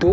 2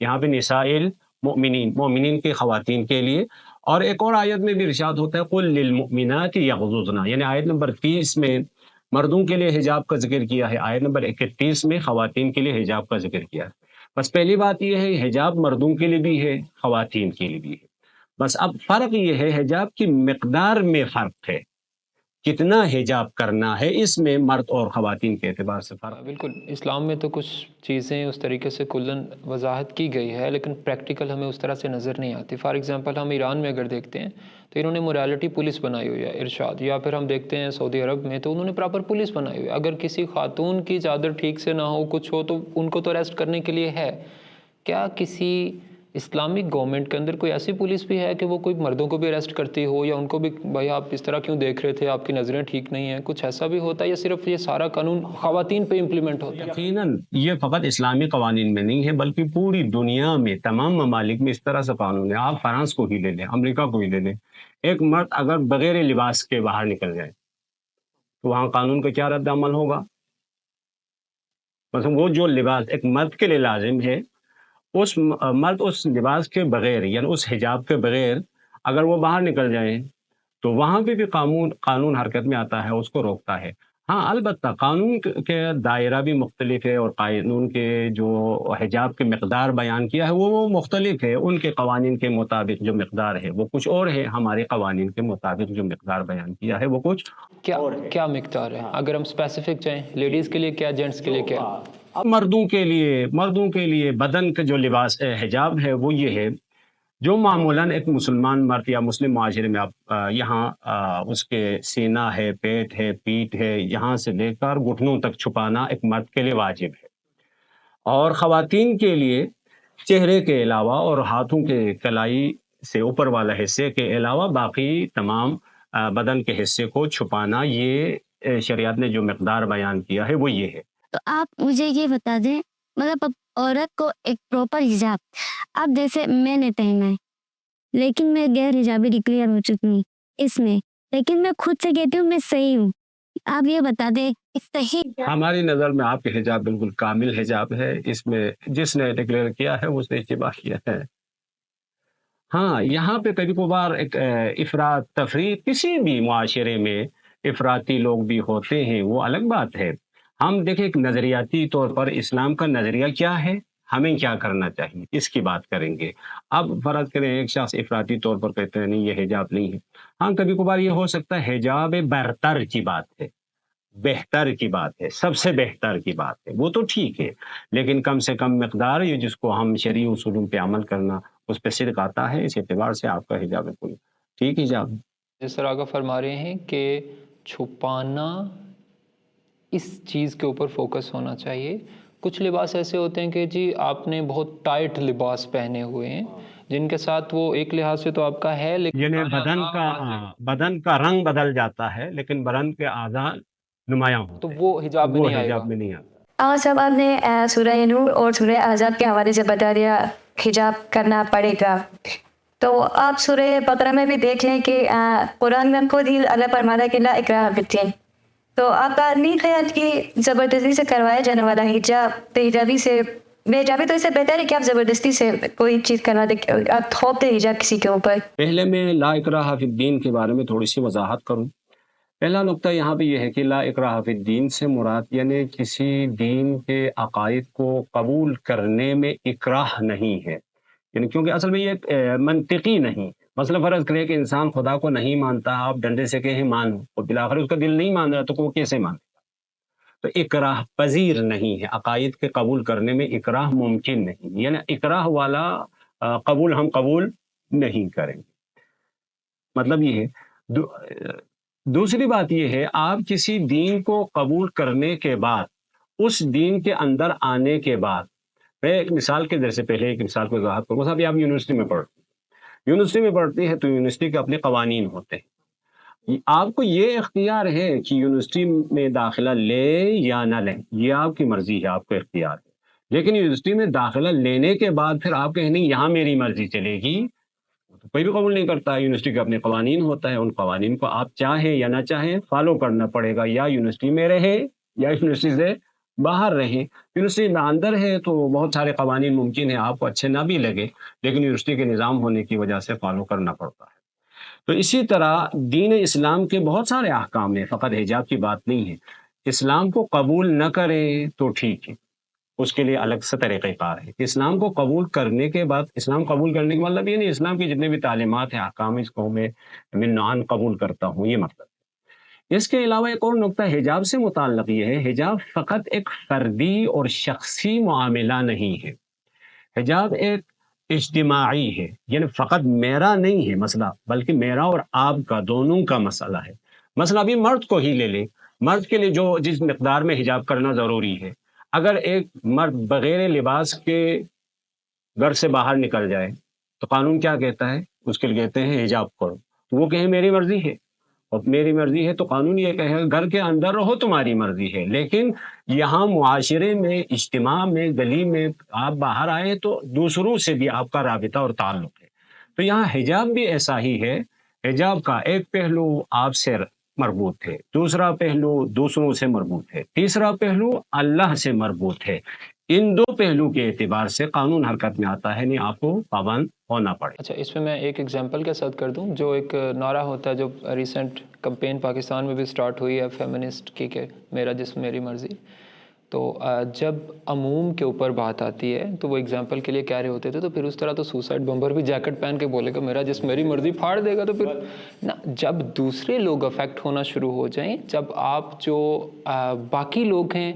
یہاں پہ نسائل مومنین، مومنین کی خواتین کے لیے. اور ایک اور آیت میں بھی ارشاد ہوتا ہے قل للمؤمنات یغضضن، یعنی آیت نمبر 30 میں مردوں کے لیے حجاب کا ذکر کیا ہے، آیت نمبر 31 میں خواتین کے لیے حجاب کا ذکر کیا ہے. بس پہلی بات یہ ہے حجاب مردوں کے لیے بھی ہے، خواتین کے لیے بھی ہے. بس اب فرق یہ ہے حجاب کی مقدار میں فرق ہے، کتنا حجاب کرنا ہے، اس میں مرد اور خواتین کے اعتبار سے فرق. بالکل، اسلام میں تو کچھ چیزیں اس طریقے سے کلن وضاحت کی گئی ہے، لیکن پریکٹیکل ہمیں اس طرح سے نظر نہیں آتی. فار ایگزامپل ہم ایران میں اگر دیکھتے ہیں تو انہوں نے موریلٹی پولیس بنائی ہوئی ہے، ارشاد. یا پھر ہم دیکھتے ہیں سعودی عرب میں تو انہوں نے پراپر پولیس بنائی ہوئی ہے. اگر کسی خاتون کی چادر ٹھیک سے نہ ہو، کچھ ہو، تو ان کو تو اریسٹ کرنے کے لیے ہے. کیا کسی اسلامک گورنمنٹ کے اندر کوئی ایسی پولیس بھی ہے کہ وہ کوئی مردوں کو بھی اریسٹ کرتی ہو، یا ان کو بھی بھائی آپ اس طرح کیوں دیکھ رہے تھے، آپ کی نظریں ٹھیک نہیں ہیں، کچھ ایسا بھی ہوتا ہے، یا صرف یہ سارا قانون خواتین پہ امپلیمنٹ ہوتا ہے؟ یقیناً یہ فقط اسلامی قوانین میں نہیں ہے بلکہ پوری دنیا میں تمام ممالک میں اس طرح سے قانون ہے. آپ فرانس کو ہی لے لیں، امریکہ کو ہی لے لیں. ایک مرد اگر بغیر لباس کے باہر نکل جائے تو وہاں قانون کا کیا رد عمل ہوگا؟ مثلا وہ جو لباس ایک مرد کے لیے لازم ہے، اس مرد اس لباس کے بغیر یعنی اس حجاب کے بغیر اگر وہ باہر نکل جائیں تو وہاں پہ بھی قانون حرکت میں آتا ہے، اس کو روکتا ہے. ہاں البتہ قانون کے دائرہ بھی مختلف ہے، اور قانون کے جو حجاب کی مقدار بیان کیا ہے وہ مختلف ہے. ان کے قوانین کے مطابق جو مقدار ہے وہ کچھ اور ہے، ہمارے قوانین کے مطابق جو مقدار بیان کیا ہے وہ کچھ کیا مقدار ہے؟ اگر ہم اسپیسیفک جائیں، لیڈیز کے لیے کیا، جینٹس کے لیے کیا؟ اب مردوں کے لیے بدن کا جو لباس حجاب ہے وہ یہ ہے جو معمولاً ایک مسلمان مرد یا مسلم معاشرے میں آپ یہاں اس کے سینہ ہے، پیٹ ہے، پیٹھ ہے، یہاں سے لے کر گھٹنوں تک چھپانا ایک مرد کے لیے واجب ہے. اور خواتین کے لیے چہرے کے علاوہ اور ہاتھوں کے کلائی سے اوپر والا حصے کے علاوہ باقی تمام بدن کے حصے کو چھپانا، یہ شریعت نے جو مقدار بیان کیا ہے وہ یہ ہے. تو آپ مجھے یہ بتا دیں، مطلب اب عورت کو ایک پراپر حجاب، اب جیسے میں نے پہنا ہے لیکن میں غیر حجابی ڈکلیئر ہو چکی ہوں اس میں، لیکن میں خود سے کہتی ہوں میں صحیح ہوں. آپ یہ بتا دیں صحیح. ہماری نظر میں آپ کے حجاب بالکل کامل حجاب ہے، اس میں جس نے ڈکلیئر کیا ہے اس نے اتباع کیا ہے. ہاں یہاں پہ کبھی کبھار ایک افراط تفریط، کسی بھی معاشرے میں افراطی لوگ بھی ہوتے ہیں، وہ الگ بات ہے. ہم دیکھیں ایک نظریاتی طور پر اسلام کا نظریہ کیا ہے، ہمیں کیا کرنا چاہیے، اس کی بات کریں گے. اب فرض کریں ایک شخص افراطی طور پر کہتے ہیں نہیں یہ حجاب نہیں ہے. ہاں کبھی کبھار یہ ہو سکتا ہے حجاب برتر کی بات ہے، بہتر کی بات ہے، سب سے بہتر کی بات ہے، وہ تو ٹھیک ہے، لیکن کم سے کم مقدار یہ جس کو ہم شرعی اصولوں پہ عمل کرنا اس پہ صدق آتا ہے. اس اعتبار سے آپ کا حجاب بالکل ٹھیک حجاب. جس طرح آگے فرما رہے ہیں کہ چھپانا، اس چیز کے اوپر فوکس ہونا چاہیے. کچھ لباس ایسے ہوتے ہیں کہ جی آپ نے بہت ٹائٹ لباس پہنے ہوئے ہیں جن کے ساتھ وہ ایک لحاظ سے تو آپ کا ہے، لیکن یعنی بدن کا رنگ بدل جاتا ہے لیکن بدن کے اعضاء نمایاں ہوتے تو وہ حجاب میں وہ نہیں آئے حجاب گا. میں نہیں آتا. اور سب آپ نے سورہ نور اور سورہ احزاب کے حوالے سے بتا دیا حجاب کرنا پڑے گا. تو آپ سورہ بقرہ میں بھی دیکھ لیں کہ قرآن میں خود ہی اللہ فرماتا ہے کہ لا اکراہ فی الدین. تو آپ کا نہیں خیال کہ زبردستی سے کروایا جانے والا حجاب بے حجابی سے، بے حجابی تو اس سے بہتر ہے کہ آپ زبردستی سے کوئی چیز کروا دیں، آپ تھوپ دیں حجاب کسی کے اوپر. پہلے میں لا اکراہ فی الدین کے بارے میں تھوڑی سی وضاحت کروں. پہلا نقطہ یہاں پہ یہ ہے کہ لا اکراہ فی الدین سے مراد یعنی کسی دین کے عقائد کو قبول کرنے میں اکراہ نہیں ہے. یعنی کیونکہ اصل میں یہ منطقی نہیں. مثلا فرض کرے کہ انسان خدا کو نہیں مانتا، آپ ڈنڈے سے کہیں مان، اور بالآخر اس کا دل نہیں مان رہا تو وہ کیسے مانے گا؟ تو اکراہ پذیر نہیں ہے، عقائد کے قبول کرنے میں اکراہ ممکن نہیں، یعنی اکراہ والا قبول ہم قبول نہیں کریں گے. مطلب یہ ہے. دوسری بات یہ ہے آپ کسی دین کو قبول کرنے کے بعد، اس دین کے اندر آنے کے بعد، میں ایک مثال کے ذریعے سے پہلے ایک مثال کو وضاحت کروں. صاحب آپ یونیورسٹی میں پڑھتے ہیں تو یونیورسٹی کے اپنے قوانین ہوتے ہیں. آپ کو یہ اختیار ہے کہ یونیورسٹی میں داخلہ لے یا نہ لیں، یہ آپ کی مرضی ہے، آپ کا اختیار ہے. لیکن یونیورسٹی میں داخلہ لینے کے بعد پھر آپ کہیں نہیں یہاں میری مرضی چلے گی، تو کوئی بھی قبول نہیں کرتا. یونیورسٹی کے اپنے قوانین ہوتا ہے، ان قوانین کو آپ چاہیں یا نہ چاہیں فالو کرنا پڑے گا، یا یونیورسٹی میں رہے یا یونیورسٹی سے باہر رہیں. یونیورسٹی میں اندر ہے تو بہت سارے قوانین ممکن ہیں آپ کو اچھے نہ بھی لگے، لیکن یونیورسٹی کے نظام ہونے کی وجہ سے فالو کرنا پڑتا ہے. تو اسی طرح دین اسلام کے بہت سارے احکام ہیں، فقط حجاب کی بات نہیں ہے. اسلام کو قبول نہ کرے تو ٹھیک ہے، اس کے لیے الگ سے طریقہ کار ہے. اسلام کو قبول کرنے کے بعد، اسلام قبول کرنے کا مطلب یہ نہیں اسلام کی جتنے بھی تعلیمات ہیں احکام اس کو میں نان قبول کرتا ہوں، یہ مطلب. اس کے علاوہ ایک اور نقطہ حجاب سے متعلق یہ ہے، حجاب فقط ایک فردی اور شخصی معاملہ نہیں ہے. حجاب ایک اجتماعی ہے، یعنی فقط میرا نہیں ہے مسئلہ، بلکہ میرا اور آپ کا دونوں کا مسئلہ ہے. مثلا ابھی مرد کو ہی لے لیں، مرد کے لیے جو جس مقدار میں حجاب کرنا ضروری ہے، اگر ایک مرد بغیر لباس کے گھر سے باہر نکل جائے تو قانون کیا کہتا ہے؟ اس کے لیے کہتے ہیں حجاب کرو. وہ کہیں میری مرضی ہے، اور میری مرضی ہے تو قانون یہ کہے گھر کے اندر رہو تمہاری مرضی ہے. لیکن یہاں معاشرے میں، اجتماع میں، گلی میں آپ باہر آئے تو دوسروں سے بھی آپ کا رابطہ اور تعلق ہے. تو یہاں حجاب بھی ایسا ہی ہے. حجاب کا ایک پہلو آپ سے مربوط ہے، دوسرا پہلو دوسروں سے مربوط ہے، تیسرا پہلو اللہ سے مربوط ہے. ان دو پہلو کے اعتبار سے قانون حرکت میں آتا ہے، نہیں آپ کو پابند ہونا پڑے. اچھا، اس میں ایک ایگزامپل کے ساتھ کر دوں. جو ایک نعرہ ہوتا ہے جو ریسنٹ کمپین پاکستان میں بھی سٹارٹ ہوئی ہے فیمنسٹ کی کہ میرا جسم میری مرضی، تو جب عموم کے اوپر بات آتی ہے تو وہ ایگزامپل کے لیے کہہ رہے ہوتے تھے، تو پھر اس طرح تو سوسائڈ بمبر بھی جیکٹ پہن کے بولے گا میرا جسم میری مرضی، پھاڑ دے گا. تو پھر نا، جب دوسرے لوگ افیکٹ ہونا شروع ہو جائیں، جب آپ جو باقی لوگ ہیں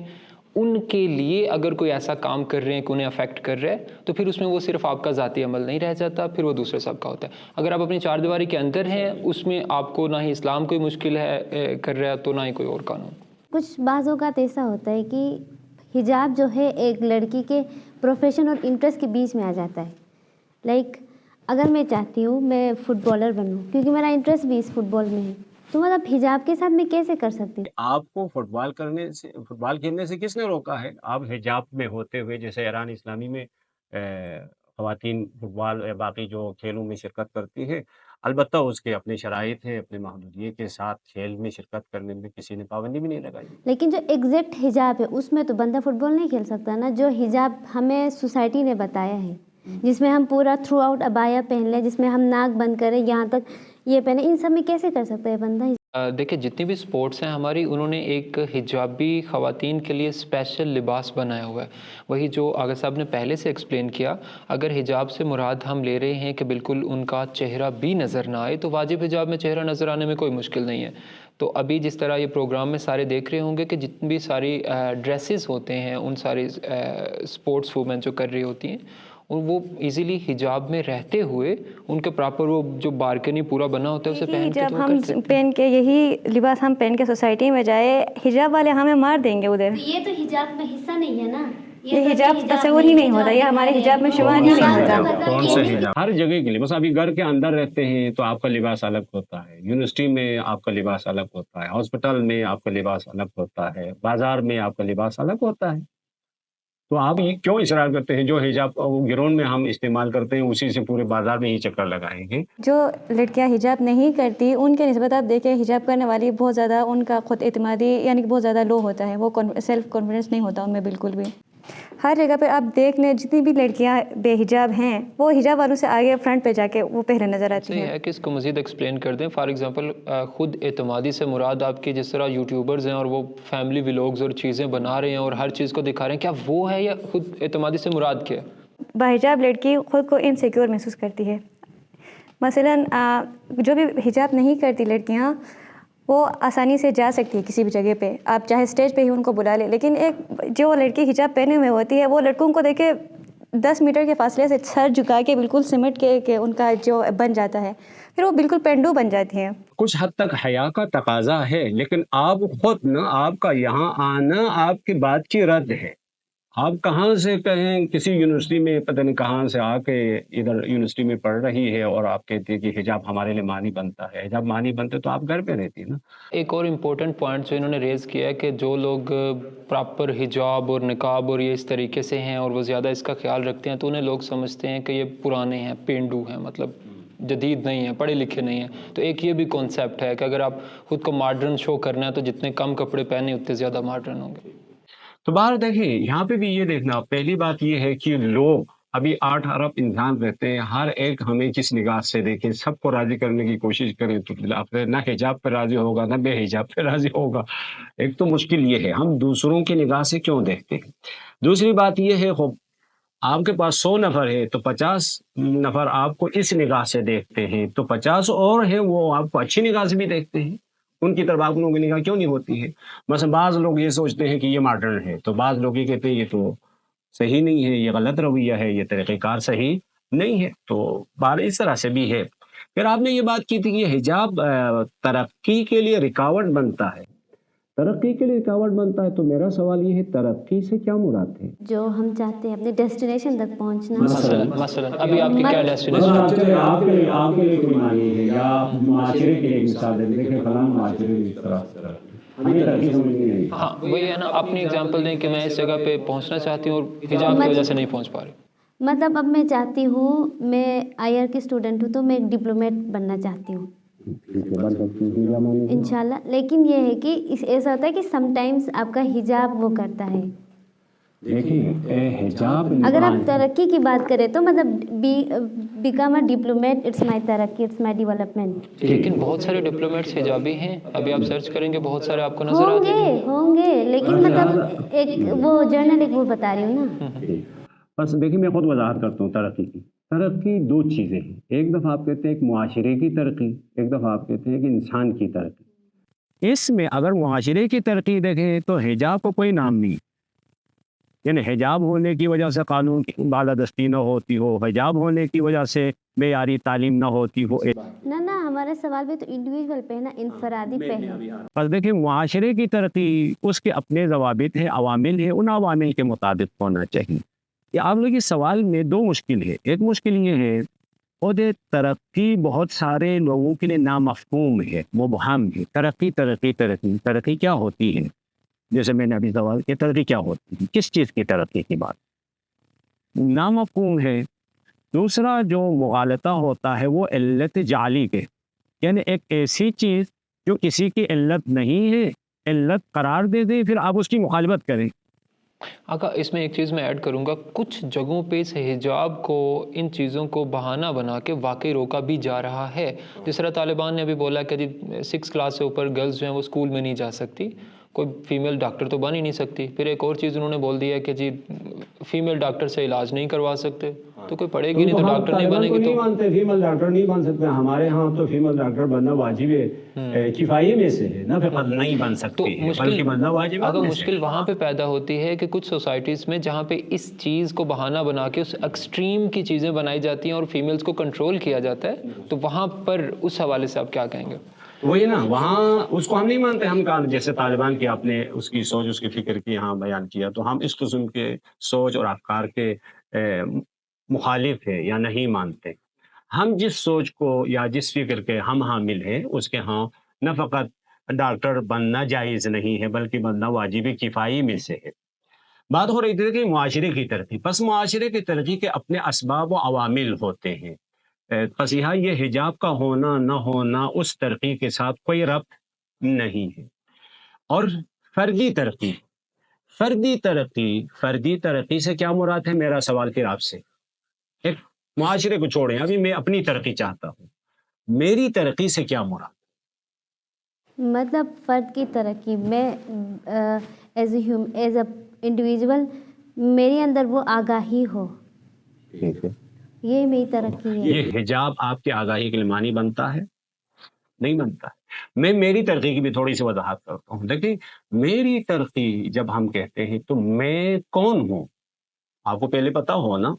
ان کے لیے اگر کوئی ایسا کام کر رہے ہیں کہ انہیں افیکٹ کر رہا ہے، تو پھر اس میں وہ صرف آپ کا ذاتی عمل نہیں رہ جاتا، پھر وہ دوسرے سب کا ہوتا ہے. اگر آپ اپنی چار دیواری کے اندر ہیں، اس میں آپ کو نہ ہی اسلام کوئی مشکل ہے کر رہا ہے، تو نہ ہی کوئی اور قانون. کچھ بعض اوقات ایسا ہوتا ہے کہ حجاب جو ہے ایک لڑکی کے پروفیشن اور انٹرسٹ کے بیچ میں آ جاتا ہے. لائک اگر میں چاہتی ہوں میں فٹ بالر بنوں کیونکہ میرا انٹرسٹ بھی اس فٹ بال میں ہے، تو مطلب حجاب کے ساتھ میں کیسے کر سکتی ہوں؟ آپ کو فٹ بال کھیلنے سے کس نے روکا ہے؟ آپ حجاب میں ہوتے ہوئے، جیسے ایران اسلامی میں خواتین فٹ بال یا باقی جو کھیلوں میں شرکت کرتی ہے، البتہ اس کے اپنے شرائط ہیں، اپنے محدودیت کے ساتھ کھیل میں شرکت کرنے میں کسی نے پابندی بھی نہیں لگائی. لیکن جو ایگزیکٹ حجاب ہے اس میں تو بندہ فٹ بال نہیں کھیل سکتا نا. جو حجاب ہمیں سوسائٹی نے بتایا ہے، جس میں ہم پورا تھرو آؤٹ ابایا پہن لیں، جس میں ہم ناک بند کریں، یہاں تک یہ پہنے، ان سب میں کیسے کر سکتا ہے بندہ؟ دیکھیں، جتنی بھی سپورٹس ہیں ہماری، انہوں نے ایک حجابی خواتین کے لیے اسپیشل لباس بنایا ہوا ہے. وہی جو آغا صاحب نے پہلے سے ایکسپلین کیا، اگر حجاب سے مراد ہم لے رہے ہیں کہ بالکل ان کا چہرہ بھی نظر نہ آئے، تو واجب حجاب میں چہرہ نظر آنے میں کوئی مشکل نہیں ہے. تو ابھی جس طرح یہ پروگرام میں سارے دیکھ رہے ہوں گے کہ جتنی بھی ساری ڈریسز ہوتے ہیں، ان ساری سپورٹس وومن جو کر رہی ہوتی ہیں، وہ ایزیلی حجاب میں رہتے ہوئے ان کے پراپر وہ جو بارکنی پورا بنا ہوتا ہے اسے پہن کے جب ہم پہن کے یہی لباس ہم پہن کے سوسائٹی میں جائے، حجاب والے ہمیں مار دیں گے ادھر. یہ تو حجاب میں حصہ نہیں ہے نا، یہ حجاب تصور ہی نہیں ہوتا، یہ ہمارے حجاب میں شمار ہی نہیں ہوتا. کون سا حجاب؟ ہر جگہ کے لیے. بس ابھی گھر کے اندر رہتے ہیں تو آپ کا لباس الگ ہوتا ہے، یونیورسٹی میں آپ کا لباس الگ ہوتا ہے، ہاسپٹل میں آپ کا لباس الگ ہوتا ہے، بازار میں آپ کا لباس الگ ہوتا ہے. تو آپ یہ کیوں اصرار کرتے ہیں جو حجاب گراؤنڈ میں ہم استعمال کرتے ہیں اسی سے پورے بازار میں ہی چکر لگائیں گے؟ جو لڑکیاں حجاب نہیں کرتی ان کے نسبت آپ دیکھیں، حجاب کرنے والی بہت زیادہ ان کا خود اعتمادی یعنی کہ بہت زیادہ لو ہوتا ہے، وہ سیلف کانفیڈنس نہیں ہوتا ان میں بالکل بھی. ہر جگہ پہ آپ دیکھ لیں، جتنی بھی لڑکیاں بے حجاب ہیں وہ حجاب والوں سے آگے فرنٹ پہ جا کے وہ پہلے نظر آتی ہیں. صحیح ہے کہ اس کو مزید ایکسپلین کر دیں. فار ایگزامپل، خود اعتمادی سے مراد آپ کی جس طرح یوٹیوبرز ہیں اور وہ فیملی ولاگز اور چیزیں بنا رہے ہیں اور ہر چیز کو دکھا رہے ہیں، کیا وہ ہے یا خود اعتمادی سے مراد کیا ہے؟ باحجاب لڑکی خود کو انسیکیور محسوس کرتی ہے. مثلاً جو بھی حجاب نہیں کرتی لڑکیاں، وہ آسانی سے جا سکتی ہے کسی بھی جگہ پہ، آپ چاہے اسٹیج پہ ہی ان کو بلا لیں. لیکن ایک جو لڑکی حجاب پہنے ہوئے ہوتی ہے وہ لڑکوں کو دیکھے 10 میٹر کے فاصلے سے سر جھکا کے بالکل سمٹ کے ان کا جو بن جاتا ہے، پھر وہ بالکل پینڈو بن جاتی ہیں. کچھ حد تک حیا کا تقاضا ہے، لیکن آپ خود نا، آپ کا یہاں آنا آپ کی بات کی رد ہے. آپ کہاں سے کہیں کسی یونیورسٹی میں پتہ نہیں کہاں سے آ کے ادھر یونیورسٹی میں پڑھ رہی ہے اور آپ کہتی ہے کہ حجاب ہمارے لیے معنی بنتا ہے. حجاب معنی بنتے تو آپ گھر پہ رہتی نا. ایک اور امپورٹنٹ پوائنٹ جو انہوں نے ریز کیا ہے کہ جو لوگ پراپر حجاب اور نقاب اور یہ اس طریقے سے ہیں اور وہ زیادہ اس کا خیال رکھتے ہیں، تو انہیں لوگ سمجھتے ہیں کہ یہ پرانے ہیں، پینڈو ہیں، مطلب جدید نہیں ہیں، پڑھے لکھے نہیں ہیں. تو ایک یہ بھی کانسیپٹ ہے کہ اگر آپ خود کو ماڈرن شو کرنا ہے تو جتنے کم کپڑے پہنے اتنے زیادہ ماڈرن ہوں گے. تو باہر دیکھیں یہاں پہ بھی یہ دیکھنا، پہلی بات یہ ہے کہ لوگ ابھی 8 ارب انسان رہتے ہیں، ہر ایک ہمیں کس نگاہ سے دیکھیں، سب کو راضی کرنے کی کوشش کریں تو آخر نہ حجاب پہ راضی ہوگا نہ بے حجاب پہ راضی ہوگا. ایک تو مشکل یہ ہے ہم دوسروں کی نگاہ سے کیوں دیکھتے ہیں. دوسری بات یہ ہے آپ کے پاس 100 نفر ہے تو 50 نفر آپ کو اس نگاہ سے دیکھتے ہیں، تو 50 اور ہیں وہ آپ کو اچھی نگاہ سے بھی دیکھتے ہیں. ان کی طرف آپ لوگوں کی نگاہ کیوں نہیں ہوتی ہے؟ مثلا بعض لوگ یہ سوچتے ہیں کہ یہ ماڈرن ہے، تو بعض لوگ یہ کہتے ہیں یہ تو صحیح نہیں ہے، یہ غلط رویہ ہے، یہ طریقہ کار صحیح نہیں ہے. تو بار اس طرح سے بھی ہے. پھر آپ نے یہ بات کی تھی کہ یہ حجاب ترقی کے لیے رکاوٹ بنتا ہے. ترقی کے لیے رکاوٹ بنتا ہے، تو میرا سوال یہ ہے ترقی سے کیا مراد ہے؟ جو ہم چاہتے ہیں اپنے ڈیسٹینیشن تک پہنچنا. مثلا ابھی آپ کی کیا ڈیسٹینیشن؟ آپ کے لیے کوئی معنی ہے یا معاشرے کے لیے مثال دیں، دیکھیں فلاں معاشرے میں اس طرح ہمیں ترقی سمجھنی نہیں. ہاں وہی ہے نا، اپنی اگزامپل دیں کہ میں اس جگہ پہ پہنچنا چاہتی ہوں اور حجاب کی وجہ سے نہیں پہنچ پا رہی. مطلب اب میں چاہتی ہوں، میں IR کی اسٹوڈنٹ ہوں تو میں ایک ڈپلومیٹ بننا چاہتی ہوں انشاءاللہ. لیکن یہ ہے کہ ایسا ہوتا ہے کہ سم ٹائمز آپ کا حجاب وہ کرتا ہے. دیکھیں حجاب اگر آپ ترقی کی بات کریں تو مطلب become a diplomat, it's my ترقی، اٹس مائی ڈیولپمنٹ. لیکن بہت سارے ڈپلومیٹس حجابی ہیں، ابھی آپ سرچ کریں گے بہت سارے آپ کو نظر آتے ہیں. ہوں گے لیکن مطلب ایک وہ جرنل ایک وہ بتا رہی ہوں نا. بس دیکھیں میں خود وضاحت کرتا ہوں ترقی کی. ترقی دو چیزیں ہیں، ایک دفعہ آپ کہتے ہیں ایک معاشرے کی ترقی، ایک دفعہ آپ کہتے ہیں کہ انسان کی ترقی. اس میں اگر معاشرے کی ترقی دیکھیں تو حجاب کو کوئی نام نہیں، یعنی حجاب ہونے کی وجہ سے قانون کی بالادستی نہ ہوتی ہو، حجاب ہونے کی وجہ سے معیاری تعلیم نہ ہوتی ہو. نہ ہمارا سوال بھی تو انڈیویجول پہ ہے نا، انفرادی پہ ہے. بس دیکھیں معاشرے کی ترقی اس کے اپنے ضوابط ہیں، عوامل ہیں، ان عوامل کے مطابق ہونا چاہیے. کہ آپ لوگ اس سوال میں دو مشکل ہے. ایک مشکل یہ ہے خود ترقی بہت سارے لوگوں کے لیے نامفہوم ہے، مبہم ہے. ترقی کیا ہوتی ہے؟ جیسے میں نے ابھی سوال کیا ترقی کیا ہوتی ہے، کس چیز کی ترقی کی بات نامفہوم ہے. دوسرا جو مغالطہ ہوتا ہے وہ علت جعلی کے، یعنی ایک ایسی چیز جو کسی کی علت نہیں ہے علت قرار دے دیں، پھر آپ اس کی مخالفت کریں. آقا اس میں ایک چیز میں ایڈ کروں گا، کچھ جگہوں پہ اس حجاب کو ان چیزوں کو بہانہ بنا کے واقعی روکا بھی جا رہا ہے. جس طرح طالبان نے ابھی بولا کہ جی 6 کلاس سے اوپر گرلز جو ہیں وہ اسکول میں نہیں جا سکتی، کوئی فیمیل ڈاکٹر تو بن ہی نہیں سکتی. پھر ایک اور چیز انہوں نے بول دیا کہ جی فیمیل ڈاکٹر سے علاج نہیں کروا سکتے، تو کوئی پڑھے گی نہیں تو ڈاکٹر نہیں بنے گی. تو مانتے فیمیل ڈاکٹر نہیں بن سکتے، ہمارے ہاں تو فیمیل ڈاکٹر بننا واجب ہے، کفایے میں سے ہے، نہ فقط نہیں بن سکتی ہے بلکہ بننا واجب ہے. اگر مشکل وہاں پہ پیدا ہوتی ہے کہ کچھ سوسائٹیز میں جہاں پہ اس چیز کو بہانہ بنا کے اس ایکسٹریم کی چیزیں بنائی جاتی ہیں اور فیمیلز کو کنٹرول کیا جاتا ہے، تو وہاں پر اس حوالے سے آپ کیا کہیں گے؟ وہی نا، وہاں اس کو ہم نہیں مانتے. ہم کہا جیسے طالبان کی آپ نے اس کی سوچ اس کی فکر کی یہاں بیان کیا، تو ہم اس قسم کے سوچ اور افکار کے مخالف ہے یا نہیں مانتے. ہم جس سوچ کو یا جس فکر کے ہم حامل ہیں اس کے ہاں نہ فقط ڈاکٹر بننا جائز نہیں ہے بلکہ بننا واجب کفائی میں سے ہے. بات ہو رہی تھی کہ معاشرے کی ترقی، پس معاشرے کی ترقی کے اپنے اسباب و عوامل ہوتے ہیں. پس یہاں یہ حجاب کا ہونا نہ ہونا اس ترقی کے ساتھ کوئی ربط نہیں ہے. اور فردی ترقی سے کیا مراد ہے؟ میرا سوال پھر آپ سے، ایک معاشرے کو چھوڑیں، ابھی میں اپنی ترقی چاہتا ہوں، میری ترقی سے کیا مراد؟ مطلب فرد کی ترقی میں ایز اے انڈیویژول میرے اندر وہ آگاہی ہو، یہ میری ترقی ہے. یہ حجاب آپ کی آگاہی کے لیے معنی بنتا ہے؟ نہیں بنتا ہے. میں میری ترقی کی بھی تھوڑی سی وضاحت کرتا ہوں. دیکھیں میری ترقی جب ہم کہتے ہیں تو میں کون ہوں آپ کو پہلے پتا ہو نا،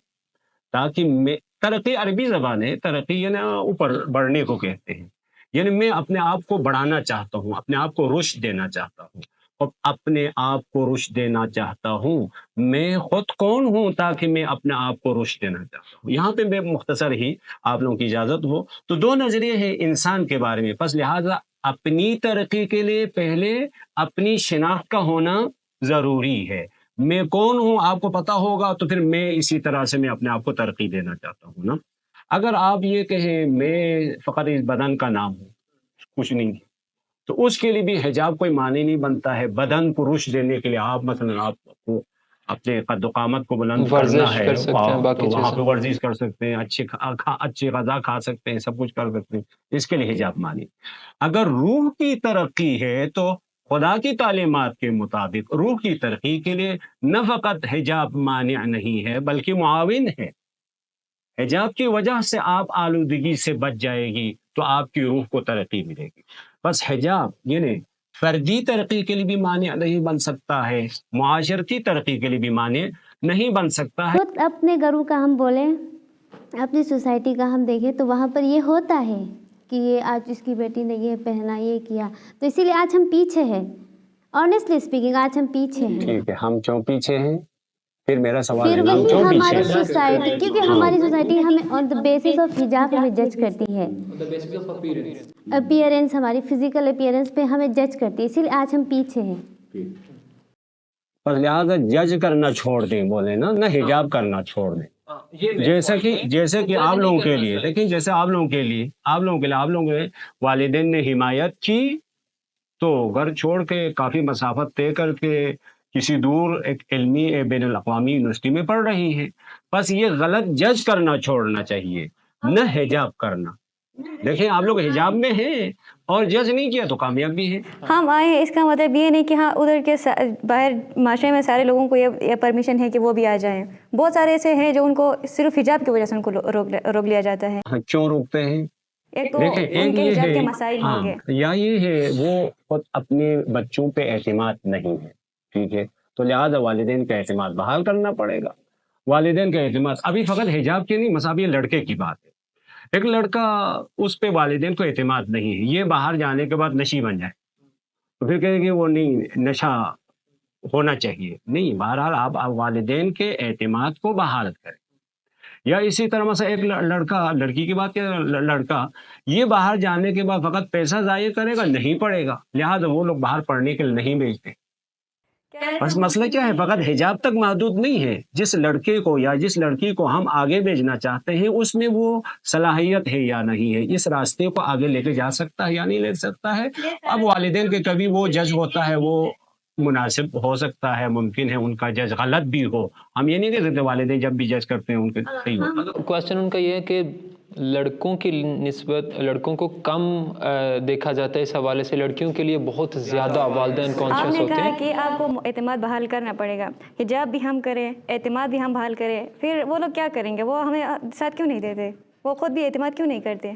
تاکہ میں ترقی عربی زبان ہے، ترقی یعنی اوپر بڑھنے کو کہتے ہیں، یعنی میں اپنے آپ کو بڑھانا چاہتا ہوں، اپنے آپ کو رشد دینا چاہتا ہوں. اپنے آپ کو رشد دینا چاہتا ہوں، میں خود کون ہوں تاکہ میں اپنے آپ کو رشد دینا چاہتا ہوں. یہاں پہ میں مختصر ہی آپ لوگوں کی اجازت ہو تو دو نظریے ہیں انسان کے بارے میں، پس لہٰذا اپنی ترقی کے لیے پہلے اپنی شناخت کا ہونا ضروری ہے. میں کون ہوں آپ کو پتا ہوگا تو پھر میں اسی طرح سے میں اپنے آپ کو ترقی دینا چاہتا ہوں نا. اگر آپ یہ کہیں میں فقط اس بدن کا نام ہوں، کچھ نہیں، تو اس کے لیے بھی حجاب کوئی معنی نہیں بنتا ہے. بدن کو رشد دینے کے لیے آپ مثلا آپ کو اپنے قد و قامت کو بلند کرنا ہے کر سکتے ہیں، باقی تو وہاں چیزیں پہ ورزش کر سکتے ہیں, اچھی غذا کھا سکتے ہیں, سب کچھ کر سکتے ہیں. اس کے لیے حجاب مانی. اگر روح کی ترقی ہے تو خدا کی تعلیمات کے مطابق روح کی ترقی کے لیے نہ فقط حجاب مانع نہیں ہے بلکہ معاون ہے. حجاب کی وجہ سے آپ آلودگی سے بچ جائے گی تو آپ کی روح کو ترقی ملے گی. بس حجاب یعنی فردی ترقی کے لیے بھی مانع نہیں بن سکتا ہے, معاشرتی ترقی کے لیے بھی مانع نہیں بن سکتا ہے. خود اپنے گھروں کا ہم بولیں, اپنی سوسائٹی کا ہم دیکھیں تو وہاں پر یہ ہوتا ہے کہ یہ آج اس کی بیٹی نے یہ پہنا, یہ کیا, تو اسی لیے آج ہم پیچھے ہیں. آنیسٹلی اسپیکنگ آج ہم پیچھے ہیں. ٹھیک ہے, ہم کیوں پیچھے ہیں؟ پھر میرا سوال پھر ہے نا, ہم وہی کیوں ہماری پیچھے ہیں؟ سوسائٹی, کیونکہ ہماری سوسائٹی ہمیں آن دا بیسس آف حجاب ہمیں جج کرتی ہے. اپیئرنس, ہماری فزیکل اپیئرنس پہ ہمیں جج کرتی ہے, اسی لیے آج ہم پیچھے ہیں. بس لہٰذا جج کرنا چھوڑ دیں, بولے نا, نہ حجاب کرنا چھوڑ دیں. جیسے کہ آپ لوگوں کے لیے دیکھیں, جیسے آپ لوگوں کے والدین نے حمایت کی تو گھر چھوڑ کے کافی مسافت طے کر کے کسی دور ایک علمی بین الاقوامی یونیورسٹی میں پڑھ رہی ہیں. بس یہ غلط جج کرنا چھوڑنا چاہیے, نہ حجاب کرنا. دیکھیں آپ لوگ حجاب میں ہیں اور جج نہیں کیا تو کامیاب بھی ہیں. ہم آئے ہیں اس کا مطلب یہ نہیں کہ ہاں ادھر کے باہر معاشرے میں سارے لوگوں کو یہ پرمیشن ہے کہ وہ بھی آ جائیں. بہت سارے ایسے ہیں جو ان کو صرف حجاب کی وجہ سے ان کو روک لیا جاتا ہے. کیوں روکتے ہیں؟ ایک تو دیکھیں, ان ایک کے یہ حجاب کے ہے, مسائل ہوں گے, یا یہ ہے وہ خود اپنے بچوں پہ اعتماد نہیں ہے, ٹھیک ہے, تو لہٰذا والدین کا اعتماد بحال کرنا پڑے گا. والدین کا اعتماد ابھی فقط حجاب کی نہیں, مثلا یہ لڑکے کی بات ہے. ایک لڑکا, اس پہ والدین کو اعتماد نہیں ہے, یہ باہر جانے کے بعد نشی بن جائے تو پھر کہیں گے وہ نہیں, نشہ ہونا چاہیے. نہیں, بہرحال آپ والدین کے اعتماد کو بحال کریں. یا اسی طرح مثلا ایک لڑکی کی بات کریں, لڑکا یہ باہر جانے کے بعد فقط پیسہ ضائع کرے گا, نہیں پڑے گا, لہٰذا وہ لوگ باہر پڑھنے کے لیے نہیں بھیجتے. بس مسئلہ کیا ہے, فقط حجاب تک محدود نہیں ہے. جس لڑکے کو یا جس لڑکی کو ہم آگے بھیجنا چاہتے ہیں اس میں وہ صلاحیت ہے یا نہیں ہے, اس راستے کو آگے لے کے جا سکتا ہے یا نہیں لے سکتا ہے. اب والدین کے کبھی وہ جج ہوتا ہے, وہ مناسب ہو سکتا ہے, ممکن ہے ان کا جج غلط بھی ہو. ہم یہ نہیں کہہ سکتے والدین جب بھی جج کرتے ہیں ان کے صحیح ہوتا. کوشچن ان کا یہ ہے کہ لڑکوں کی نسبت لڑکوں کو کم دیکھا جاتا ہے, اس حوالے سے لڑکیوں کے لیے بہت زیادہ والدین آپ کانشیس نے ہوتے کہا ہیں. کہ آپ کو اعتماد بحال کرنا پڑے گا. حجاب بھی ہم کریں, اعتماد بھی ہم بحال کریں, پھر وہ لوگ کیا کریں گے؟ وہ ہمیں ساتھ کیوں نہیں دیتے؟ وہ خود بھی اعتماد کیوں نہیں کرتے؟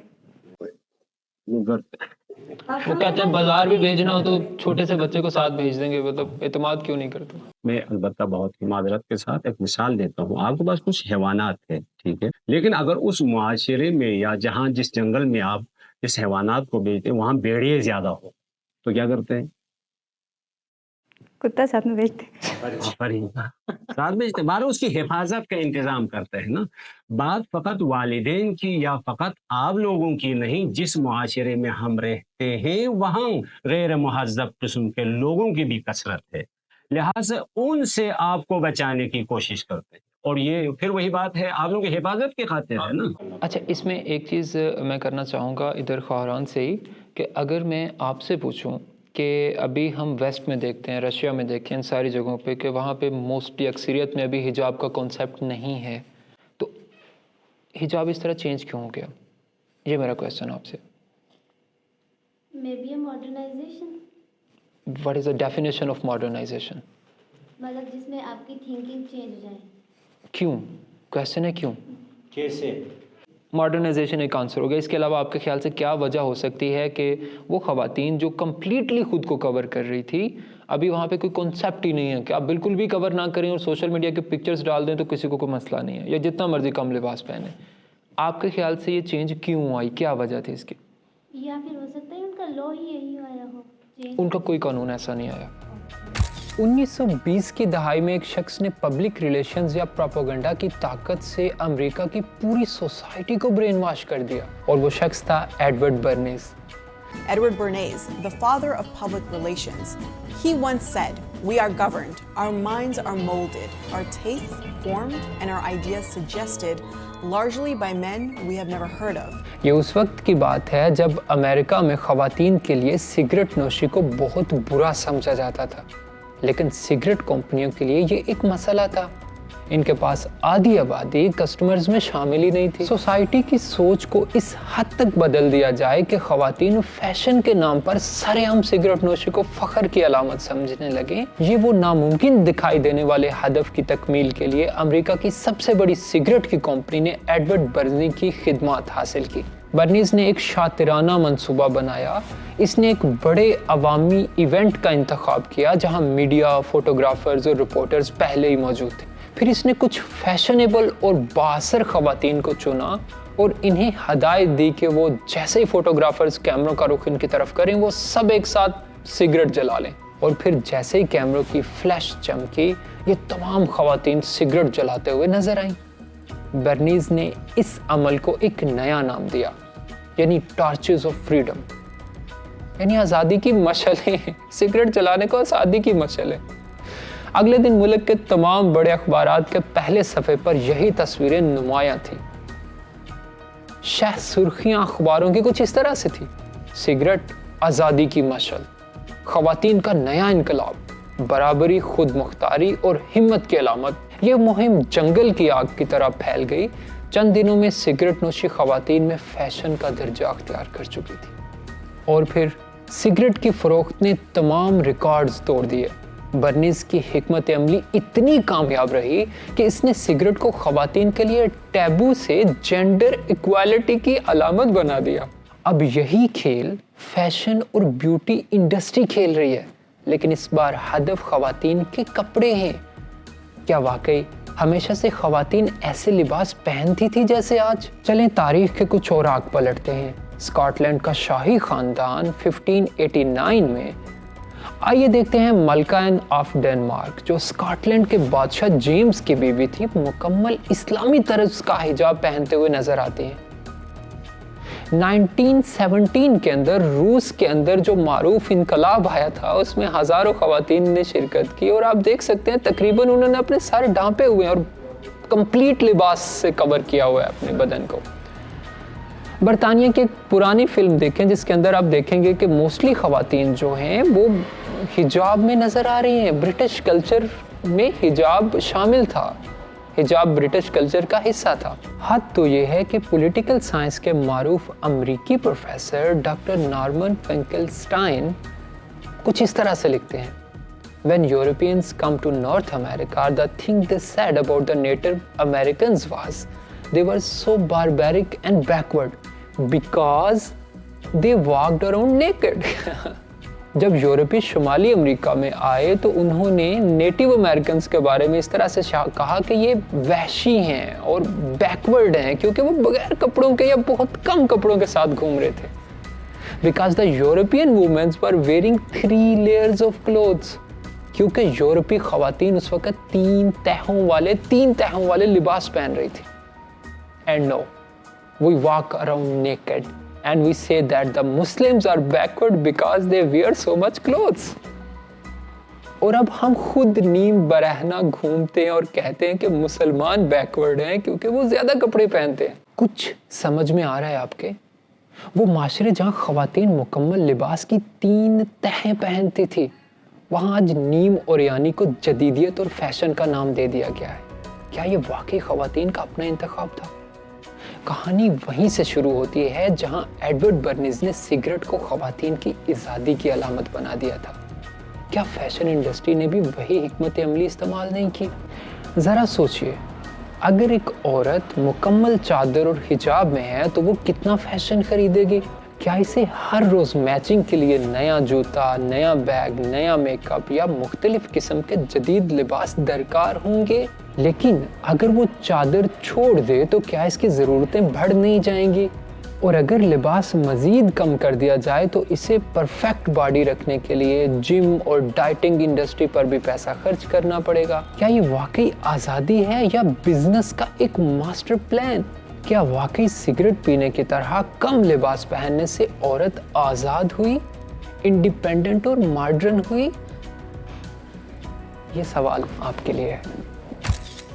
وہ کہتے ہیں بازار بھی بھیجنا ہو تو چھوٹے سے بچے کو ساتھ بھیج دیں گے, مطلب اعتماد کیوں نہیں کرتے؟ میں البتہ بہت ہی معذرت کے ساتھ ایک مثال دیتا ہوں. آپ کے پاس کچھ حیوانات ہیں, ٹھیک ہے, لیکن اگر اس معاشرے میں یا جہاں جس جنگل میں آپ اس حیوانات کو بیچتے ہیں وہاں بھیڑیے زیادہ ہو تو کیا کرتے ہیں؟ کتا ساتھ میں بیچتے ساتھ بیچتے, بارہ اس کی حفاظت کا انتظام کرتے ہیں نا. بات فقط والدین کی یا فقط آپ لوگوں کی نہیں, جس معاشرے میں ہم رہتے ہیں وہاں غیر مہذب قسم کے لوگوں کی بھی کثرت ہے, لہٰذا ان سے آپ کو بچانے کی کوشش کرتے ہیں. اور یہ پھر وہی بات ہے, آپ لوگوں کی حفاظت کی خاطر ہے نا. اچھا, اس میں ایک چیز میں کرنا چاہوں گا ادھر خواہران سے ہی, کہ اگر میں آپ سے پوچھوں کہ ابھی ہم ویسٹ میں دیکھتے ہیں, رشیا میں دیکھیں, ان ساری جگہوں پہ کہ وہاں پہ موسٹلی اکثریت میں ابھی حجاب کا کانسیپٹ نہیں ہے, تو حجاب اس طرح چینج کیوں ہو گیا؟ یہ میرا کویسچن آپ سے. Maybe a modernization. What is the definition of modernization? مطلب جس میں آپ کی تھنکنگ چینج ہو جائے. کیوں؟ کویسچن ہے کیوں. کیسے؟ ماڈرنائزیشن ایک آنسر ہو گیا. اس کے علاوہ آپ کے خیال سے کیا وجہ ہو سکتی ہے کہ وہ خواتین جو کمپلیٹلی خود کو کور کر رہی تھی, ابھی وہاں پہ کوئی کانسیپٹ ہی نہیں ہے کہ آپ بالکل بھی کور نہ کریں اور سوشل میڈیا کے پکچرز ڈال دیں تو کسی کو کوئی مسئلہ نہیں ہے, یا جتنا مرضی کم لباس پہنیں. آپ کے خیال سے یہ چینج کیوں آئی, کیا وجہ تھی اس کی؟ یا پھر ہو سکتا ہے ان کا لا ہی یہی آیا ہو. ان کا کوئی قانون ایسا نہیں آیا. 1920 کی دہائی میں ایک شخص نے پبلک ریلیشنز یا پروپیگنڈا کی طاقت سے امریکہ کی پوری سوسائٹی کو برین واش کر دیا, اور وہ شخص تھا Edward Bernays. Edward Bernays, the father of public relations, he once said, We are governed, our minds are molded, our tastes formed, and our ideas suggested largely by men we have never heard of. یہ اس وقت کی بات ہے جب امریکہ میں خواتین کے لیے سگریٹ نوشی کو بہت برا سمجھا جاتا تھا، لیکن سگریٹ کمپنیوں کے لیے یہ ایک مسئلہ تھا۔ ان کے پاس آدھی آبادی کسٹمرز میں شامل ہی نہیں تھی۔ سوسائٹی کی سوچ کو اس حد تک بدل دیا جائے کہ خواتین فیشن کے نام پر سرے عام سگریٹ نوشی کو فخر کی علامت سمجھنے لگے۔ یہ وہ ناممکن دکھائی دینے والے ہدف کی تکمیل کے لیے امریکہ کی سب سے بڑی سگریٹ کی کمپنی نے ایڈورڈ برنی کی خدمات حاصل کی۔ برنیز نے ایک شاطرانہ منصوبہ بنایا۔ اس نے ایک بڑے عوامی ایونٹ کا انتخاب کیا جہاں میڈیا، فوٹوگرافرز اور رپورٹرز پہلے ہی موجود تھے۔ پھر اس نے کچھ فیشنیبل اور بااثر خواتین کو چنا اور انہیں ہدایت دی کہ وہ جیسے ہی فوٹوگرافرز کیمروں کا رخ ان کی طرف کریں وہ سب ایک ساتھ سگریٹ جلا لیں، اور پھر جیسے ہی کیمروں کی فلیش چمکی یہ تمام خواتین سگریٹ جلاتے ہوئے نظر آئیں۔ برنیز نے اس عمل کو ایک نیا نام دیا، یعنی ٹارچز آف فریڈم، یعنی آزادی کی مشعلیں۔ سگریٹ جلانے کو آزادی کی مشعلیں۔ اگلے دن ملک کے تمام بڑے اخبارات کے پہلے صفحے پر یہی تصویریں نمایاں تھیں۔ شہ سرخیاں اخباروں کی کچھ اس طرح سے تھی: سگریٹ آزادی کی مشعل، خواتین کا نیا انقلاب، برابری، خود مختاری اور ہمت کی علامت۔ یہ مہم جنگل کی آگ کی طرح پھیل گئی۔ چند دنوں میں سگریٹ نوشی خواتین میں فیشن کا درجہ اختیار کر چکی تھی، اور پھر سگریٹ کی فروخت نے تمام ریکارڈز توڑ دیے۔ برنیز کی حکمت عملی اتنی کامیاب رہی کہ اس نے سگریٹ کو خواتین کے لیے ٹیبو سے جینڈر ایکوالٹی کی علامت بنا دیا۔ اب یہی کھیل فیشن اور بیوٹی انڈسٹری کھیل رہی ہے، لیکن اس بار ہدف خواتین کے کپڑے ہیں۔ کیا واقعی ہمیشہ سے خواتین ایسے لباس پہنتی تھی جیسے آج؟ چلیں تاریخ کے کچھ اور آگ پلٹتے ہیں۔ اسکاٹ لینڈ کا شاہی خاندان 1589 میں، آئیے دیکھتے ہیں ملکہ این آف ڈینمارک، جو اسکاٹ لینڈ کے بادشاہ جیمز کی بیوی تھی، مکمل اسلامی طرز کا حجاب پہنتے ہوئے نظر آتی ہیں۔ 1917 کے اندر روس کے اندر جو معروف انقلاب آیا تھا اس میں ہزاروں خواتین نے شرکت کی، اور آپ دیکھ سکتے ہیں تقریباً انہوں نے اپنے سارے ڈھانپے ہوئے ہیں اور کمپلیٹ لباس سے کور کیا ہوا ہے اپنے بدن کو۔ برطانیہ کی ایک پرانی فلم دیکھیں جس کے اندر آپ دیکھیں گے کہ موسٹلی خواتین جو ہیں وہ حجاب میں نظر آ رہی ہیں۔ برٹش کلچر میں حجاب شامل تھا، حجاب برٹش کلچر کا حصہ تھا۔ حد تو یہ ہے کہ پولیٹیکل سائنس کے معروف امریکی پروفیسر ڈاکٹر نارمن فنکلسٹائن کچھ اس طرح سے لکھتے ہیں: When Europeans come to North America, the thing they said about the Native Americans was they were so barbaric and backward because they walked around naked. جب یورپی شمالی امریکہ میں آئے تو انہوں نے نیٹو امریکنز کے بارے میں اس طرح سے کہا کہ یہ وحشی ہیں اور بیکورڈ ہیں کیونکہ وہ بغیر کپڑوں کے یا بہت کم کپڑوں کے ساتھ گھوم رہے تھے۔ Because the European women were wearing 3 layers of clothes. کیونکہ یورپی خواتین اس وقت 3 تہوں والے لباس پہن رہی تھی۔ And no, we walk around naked and we say that the Muslims are backward because they wear so much clothes. اور اب ہم خود نیم برہنہ گھومتے ہیں اور کہتے ہیں کہ مسلمان بیکورڈ ہیں کیونکہ وہ زیادہ کپڑے پہنتے ہیں۔ کچھ سمجھ میں آ رہا ہے آپ کے؟ وہ معاشرے جہاں خواتین مکمل لباس کی 3 تہیں پہنتی تھی، وہاں آج نیم اور یعنی کو جدیدیت اور فیشن کا نام دے دیا گیا ہے۔ کیا یہ واقعی خواتین کا اپنا انتخاب تھا؟ کہانی وہیں سے شروع ہوتی ہے جہاں ایڈورڈ برنیز نے سگریٹ کو خواتین کی آزادی کی علامت بنا دیا تھا۔ کیا فیشن انڈسٹری نے بھی وہی حکمت عملی استعمال نہیں کی؟ ذرا سوچئے، اگر ایک عورت مکمل چادر اور حجاب میں ہے تو وہ کتنا فیشن خریدے گی؟ کیا اسے ہر روز میچنگ کے لیے نیا جوتا، نیا بیگ، نیا میک اپ یا مختلف قسم کے جدید لباس درکار ہوں گے؟ لیکن اگر وہ چادر چھوڑ دے تو کیا اس کی ضرورتیں بڑھ نہیں جائیں گی؟ اور اگر لباس مزید کم کر دیا جائے تو اسے پرفیکٹ باڈی رکھنے کے لیے جم اور ڈائٹنگ انڈسٹری پر بھی پیسہ خرچ کرنا پڑے گا۔ کیا یہ واقعی آزادی ہے یا بزنس کا ایک ماسٹر پلان؟ کیا واقعی سگریٹ پینے کی طرح کم لباس پہننے سے عورت آزاد ہوئی، انڈیپینڈنٹ اور ماڈرن ہوئی؟ یہ سوال آپ کے لیے ہے۔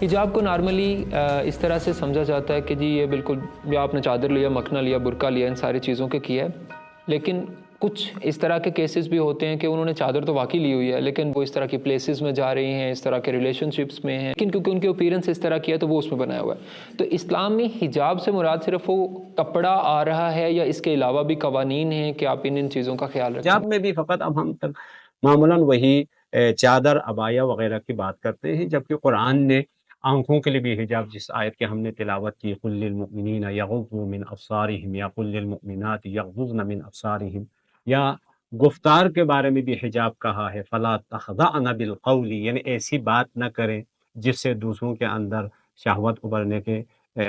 حجاب کو نارملی اس طرح سے سمجھا جاتا ہے کہ جی یہ بالکل یا آپ نے چادر لیا، مکھنا لیا، برقع لیا، ان ساری چیزوں کے کیا ہے، لیکن کچھ اس طرح کے کیسز بھی ہوتے ہیں کہ انہوں نے چادر تو واقعی لی ہوئی ہے لیکن وہ اس طرح کی پلیسز میں جا رہی ہیں، اس طرح کے ریلیشن شپس میں ہیں، لیکن کیونکہ ان کے اپیرنس اس طرح کی ہے تو وہ اس میں بنایا ہوا ہے۔ تو اسلام میں حجاب سے مراد صرف وہ کپڑا آ رہا ہے یا اس کے علاوہ بھی قوانین ہیں کہ آپ ان چیزوں کا خیال رکھیں؟ حجاب میں بھی فقط اب ہم معمولاً وہی چادر، عبایا وغیرہ کی بات کرتے ہیں، جبکہ قرآن نے آنکھوں کے لیے بھی حجاب، جس آیت کی ہم نے تلاوت کی، قل للمؤمنین یغضوا من ابصارہم، یا قل للمؤمنات یغضضن من ابصارہم، یا گفتار کے بارے میں بھی حجاب کہا ہے، فلا تخضعن بالقول، یعنی ایسی بات نہ کریں جس سے دوسروں کے اندر شہوت ابھرنے کے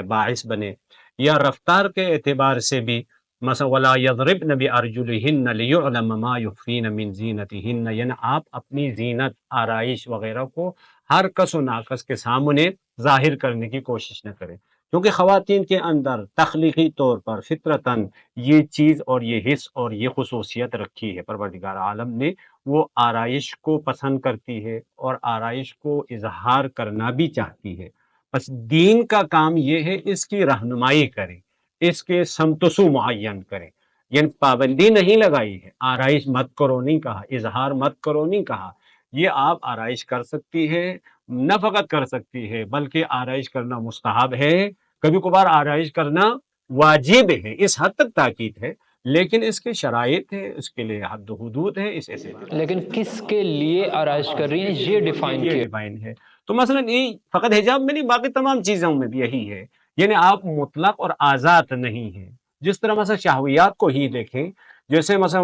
باعث بنے، یا رفتار کے اعتبار سے بھی مثلا ولا یضربن بارجلہن لیعلم ما یخفین من زینتہن، یعنی آپ اپنی زینت، آرائش وغیرہ کو ہر کس و ناقص کے سامنے ظاہر کرنے کی کوشش نہ کریں، کیونکہ خواتین کے اندر تخلیقی طور پر فطرتاً یہ چیز اور یہ حس اور یہ خصوصیت رکھی ہے پروردگار عالم نے، وہ آرائش کو پسند کرتی ہے اور آرائش کو اظہار کرنا بھی چاہتی ہے۔ بس دین کا کام یہ ہے اس کی رہنمائی کریں، اس کے سمتسو معین کریں، یعنی پابندی نہیں لگائی ہے، آرائش مت کرو نہیں کہا، اظہار مت کرو نہیں کہا، یہ آپ آرائش کر سکتی ہے، نہ فقط کر سکتی ہے بلکہ آرائش کرنا مستحب ہے، کبھی کبھار آرائش کرنا واجب ہے، اس حد تک تاکید ہے، لیکن اس کے شرائط ہے، اس کے لیے حد و حدود ہے، اس ایسے لیکن کس کے لیے آرائش کر رہی ہیں یہ ڈیفائن کیا ڈیفائن ہے۔ تو مثلا یہ فقط حجاب میں نہیں، باقی تمام چیزوں میں بھی یہی ہے، یعنی آپ مطلق اور آزاد نہیں ہیں۔ جس طرح مثلا شہویات کو ہی دیکھیں، جیسے مثلا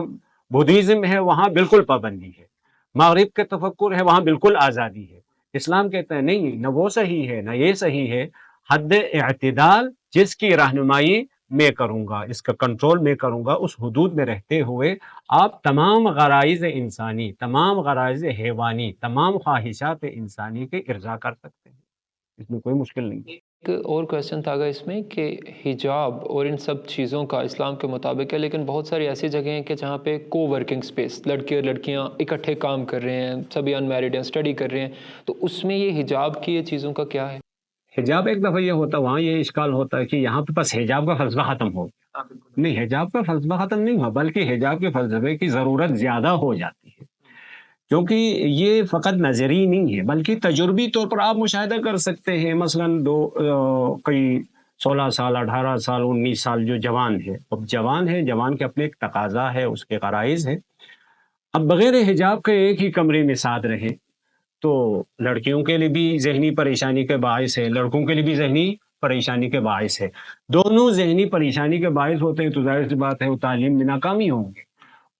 بدھزم ہے وہاں بالکل پابندی ہے، مغرب کے تفکر ہے وہاں بالکل آزادی ہے، اسلام کہتا ہے نہیں، نہ وہ صحیح ہے نہ یہ صحیح ہے، حد اعتدال جس کی رہنمائی میں کروں گا، اس کا کنٹرول میں کروں گا، اس حدود میں رہتے ہوئے آپ تمام غرائز انسانی، تمام غرائز حیوانی، تمام خواہشات انسانی کے ارضاء کر سکتے ہیں، اس میں کوئی مشکل نہیں ہے۔ ایک اور کویسچن تھا اس میں کہ حجاب اور ان سب چیزوں کا اسلام کے مطابق ہے، لیکن بہت ساری ایسی جگہیں ہیں کہ جہاں پہ کو ورکنگ سپیس، لڑکے اور لڑکیاں اکٹھے کام کر رہے ہیں، سبھی ان میرڈ ہیں، اسٹڈی کر رہے ہیں، تو اس میں یہ حجاب کی یہ چیزوں کا کیا ہے؟ حجاب ایک دفعہ یہ ہوتا، وہاں یہ اشکال ہوتا ہے کہ یہاں پہ بس حجاب کا فلسفہ ختم ہو گیا، نہیں، حجاب کا فلسفہ ختم نہیں ہوا، بلکہ حجاب کے فلسفے کی ضرورت زیادہ ہو جاتی ہے، کیونکہ یہ فقط نظری نہیں ہے بلکہ تجربی طور پر آپ مشاہدہ کر سکتے ہیں۔ مثلاً کئی 16 سال، 18 سال، 19 سال جو جوان ہے، اب جوان ہے، جوان کے اپنے ایک تقاضا ہے، اس کے غرائز ہے، اب بغیر حجاب کے ایک ہی کمرے میں ساتھ رہے تو لڑکیوں کے لیے بھی ذہنی پریشانی کے باعث ہے، لڑکوں کے لیے بھی ذہنی پریشانی کے باعث ہے، دونوں ذہنی پریشانی کے باعث ہوتے ہیں، تو ظاہر سی بات ہے وہ تعلیم میں ناکامی ہوں گے۔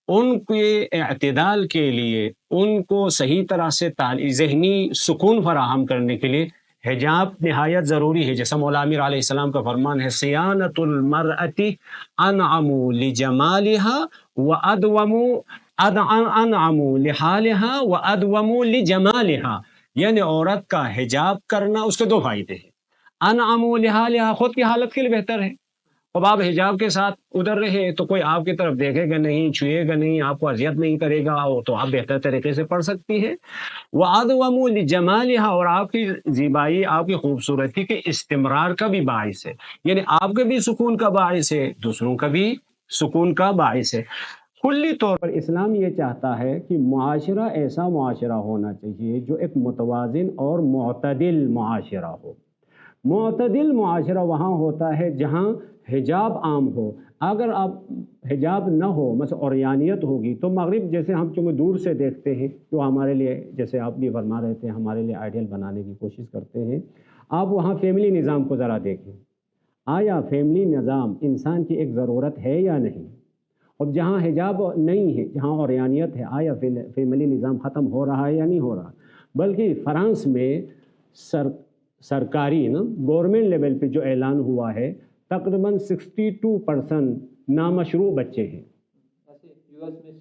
ان کے اعتدال کے لیے، ان کو صحیح طرح سے ذہنی سکون فراہم کرنے کے لیے حجاب نہایت ضروری ہے، جیسا مولا امیر علیہ السلام کا فرمان ہے، صیانت المرأة انعم لجمالها وادوم انعم لحالها وادوم لجمالها، یعنی عورت کا حجاب کرنا اس کے دو فائدے ہیں، انعم لحالها خود کی حالت کے لیے بہتر ہے، اب آپ حجاب کے ساتھ ادھر رہے تو کوئی آپ کی طرف دیکھے گا نہیں، چھوئے گا نہیں، آپ کو اذیت نہیں کرے گا، تو آپ بہتر طریقے سے پڑھ سکتی ہے، وَأَدْوَمُ لِجَمَالِهَا، اور آپ کی زیبائی، آپ کی خوبصورتی کے استمرار کا بھی باعث ہے، یعنی آپ کے بھی سکون کا باعث ہے، دوسروں کا بھی سکون کا باعث ہے۔ کلی طور پر اسلام یہ چاہتا ہے کہ معاشرہ ایسا معاشرہ ہونا چاہیے جو ایک متوازن اور معتدل معاشرہ ہو۔ معتدل معاشرہ وہاں ہوتا ہے جہاں حجاب عام ہو، اگر آپ حجاب نہ ہو، مثلا عریانیت ہوگی، تو مغرب جیسے ہم چونکہ دور سے دیکھتے ہیں، جو ہمارے لیے، جیسے آپ بھی فرما رہے تھے، ہمارے لیے آئیڈیل بنانے کی کوشش کرتے ہیں، آپ وہاں فیملی نظام کو ذرا دیکھیں، آیا فیملی نظام انسان کی ایک ضرورت ہے یا نہیں؟ اب جہاں حجاب نہیں ہے، جہاں عریانیت ہے، آیا فیملی نظام ختم ہو رہا ہے یا نہیں ہو رہا؟ بلکہ فرانس میں سرکاری گورنمنٹ لیول پہ جو اعلان ہوا ہے، تقریباً 62% نامشروع بچے ہیں،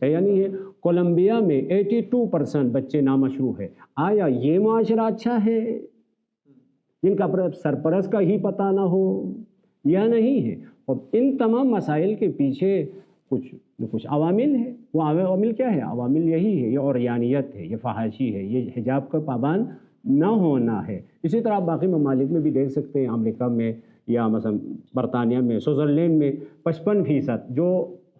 یعنی کولمبیا میں 82% بچے نامشروع ہیں۔ آیا یہ معاشرہ اچھا ہے جن کا سرپرست کا ہی پتہ نہ ہو یا نہیں ہے؟ اور ان تمام مسائل کے پیچھے کچھ کچھ عوامل ہے. وہ عوامل کیا ہے؟ عوامل یہی ہے، یہ عریانیت ہے، یہ فحاشی ہے، یہ حجاب کا پابند نہ ہونا ہے. اسی طرح آپ باقی ممالک میں بھی دیکھ سکتے ہیں، امریکہ میں یا مثلا برطانیہ میں، سوئٹزرلینڈ میں 55% جو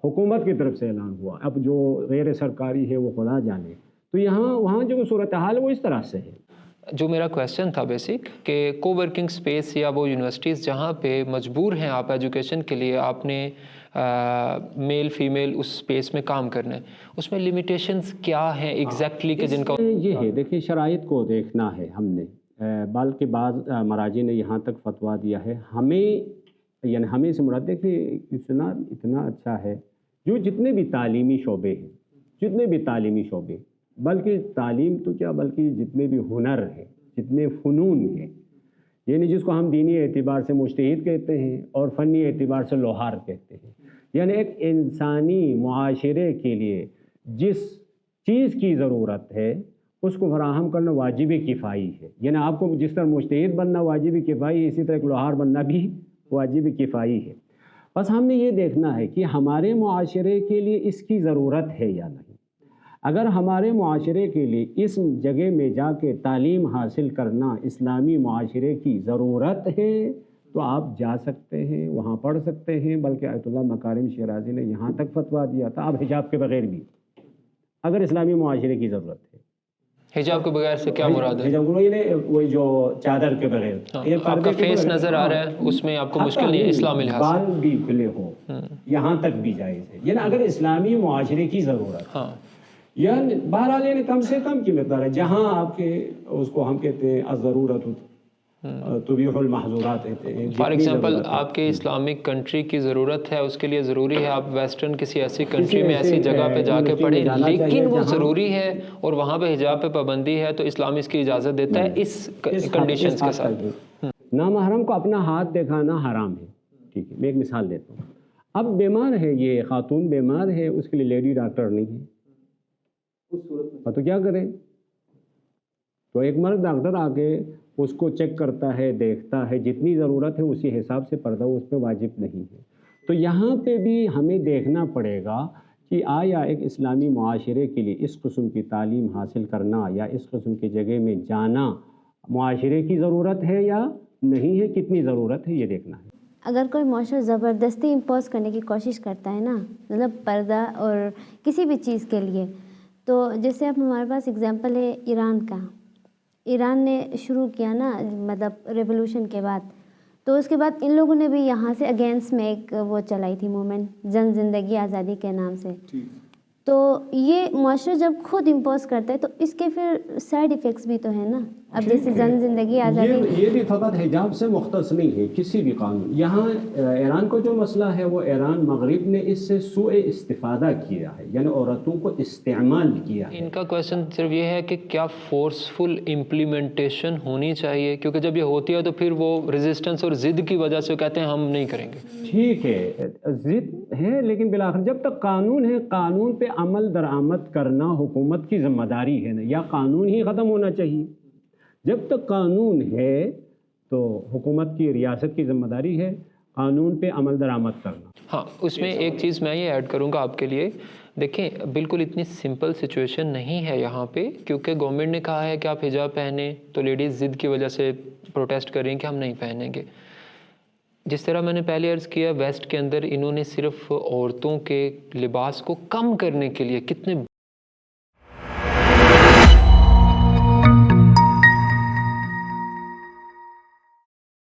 حکومت کی طرف سے اعلان ہوا، اب جو غیر سرکاری ہے وہ خدا جانے. تو وہاں جو صورتحال ہے وہ اس طرح سے ہے. جو میرا کویسچن تھا بیسک کہ کو ورکنگ اسپیس یا وہ یونیورسٹیز جہاں پہ مجبور ہیں آپ ایجوکیشن کے لیے آپ نے میل فیمیل اس اسپیس میں کام کرنا ہے، اس میں لمیٹیشنز کیا ہیں ایگزیکٹلی کہ جن کا یہ ہے، دیکھیے شرائط کو دیکھنا ہے ہم نے، بلکہ بعض مراجع نے یہاں تک فتویٰ دیا ہے. ہمیں سے مراد دیکھیے اتنا اچھا ہے جو جتنے بھی تعلیمی شعبے بلکہ تعلیم تو کیا بلکہ جتنے بھی ہنر ہیں، جتنے فنون ہیں، یعنی جس کو ہم دینی اعتبار سے مجتہد کہتے ہیں اور فنی اعتبار سے لوہار کہتے ہیں، یعنی ایک انسانی معاشرے کے لیے جس چیز کی ضرورت ہے اس کو فراہم کرنا واجب کفائی ہے. یعنی آپ کو جس طرح مجتہد بننا واجب کفائی ہے، اسی طرح ایک لوہار بننا بھی واجب کفائی ہے. بس ہم نے یہ دیکھنا ہے کہ ہمارے معاشرے کے لیے اس کی ضرورت ہے یا نہیں. اگر ہمارے معاشرے کے لیے اس جگہ میں جا کے تعلیم حاصل کرنا اسلامی معاشرے کی ضرورت ہے تو آپ جا سکتے ہیں، وہاں پڑھ سکتے ہیں. بلکہ آیت اللہ مکارم شیرازی نے یہاں تک فتویٰ دیا تھا آپ حجاب کے بغیر بھی، اگر اسلامی معاشرے کی ضرورت ہے. حجاب کے بغیر سے کیا مراد ہے؟ حجاب وہی جو چادر کے بغیر، آپ کا فیس نظر آ رہا ہے اس میں آپ کو مشکل نہیں ہے اسلامی لحاظ سے؟ بال بھی کھلے ہوں یہاں تک بھی جائز ہے. یعنی اگر اسلامی معاشرے کی ضرورت، ہاں یعنی بہرحال یعنی کم سے کم کی مقدار ہے، جہاں آپ کے اس کو ہم کہتے ہیں الضرورت تبیح المحظورات کہتے ہیں. فار ایگزامپل آپ کے اسلامک کنٹری کی ضرورت ہے، اس کے لیے ضروری ہے آپ ویسٹرن کسی ایسی کنٹری میں ایسی جگہ پہ جا کے پڑھیں، لیکن وہ ضروری ہے اور وہاں پہ حجاب پہ پابندی ہے تو اسلام اس کی اجازت دیتا ہے اس کنڈیشنز کے ساتھ. نامحرم کو اپنا ہاتھ دکھانا حرام ہے. ٹھیک ہے، میں ایک مثال دیتا ہوں. اب بیمار ہے، یہ خاتون بیمار ہے، اس کے لیے لیڈی ڈاکٹر نہیں ہے، تو کیا کریں؟ تو ایک مرد ڈاکٹر آ کے اس کو چیک کرتا ہے، دیکھتا ہے، جتنی ضرورت ہے اسی حساب سے پردہ اس پہ واجب نہیں ہے. تو یہاں پہ بھی ہمیں دیکھنا پڑے گا کہ آیا ایک اسلامی معاشرے کے لیے اس قسم کی تعلیم حاصل کرنا یا اس قسم کی جگہ میں جانا معاشرے کی ضرورت ہے یا نہیں ہے، کتنی ضرورت ہے، یہ دیکھنا ہے. اگر کوئی معاشرہ زبردستی امپوز کرنے کی کوشش کرتا ہے نا، مطلب پردہ اور کسی بھی چیز کے لیے، تو جیسے اب ہمارے پاس اگزامپل ہے ایران کا. ایران نے شروع کیا نا مطلب ریولوشن کے بعد، تو اس کے بعد ان لوگوں نے بھی یہاں سے اگینسٹ میں ایک وہ چلائی تھی موومنٹ، جن زندگی آزادی کے نام سے. تو یہ معاشرہ جب خود امپوز کرتا ہے تو اس کے پھر سائیڈ ایفیکٹس بھی تو ہیں نا. اب جیسے جن زندگی آزادی، یہ بھی فقط حجاب سے مختص نہیں ہے، کسی بھی قانون. یہاں ایران کو جو مسئلہ ہے وہ ایران مغرب نے اس سے سوء استفادہ کیا ہے، یعنی عورتوں کو استعمال کیا ہے. ان کا کویشچن صرف یہ ہے کہ کیا فورسفل امپلیمنٹیشن ہونی چاہیے، کیونکہ جب یہ ہوتی ہے تو پھر وہ ریزسٹنس اور ضد کی وجہ سے کہتے ہیں ہم نہیں کریں گے. ٹھیک ہے، ضد ہے، لیکن بالآخر جب تک قانون ہے، قانون پہ عمل درآمد کرنا حکومت کی ذمہ داری ہے نا، یا قانون ہی ختم ہونا چاہیے. جب تک قانون ہے تو حکومت کی، ریاست کی ذمہ داری ہے قانون پہ عمل درآمد کرنا. ہاں، اس میں ایک چیز میں یہ ایڈ کروں گا آپ کے لیے. دیکھیں بالکل اتنی سمپل سچویشن نہیں ہے یہاں پہ، کیونکہ گورنمنٹ نے کہا ہے کہ آپ حجاب پہنیں تو لیڈیز ضد کی وجہ سے پروٹیسٹ کر رہی ہیں کہ ہم نہیں پہنیں گے. جس طرح میں نے پہلے عرض کیا، ویسٹ کے اندر انہوں نے صرف عورتوں کے لباس کو کم کرنے کے لیے کتنے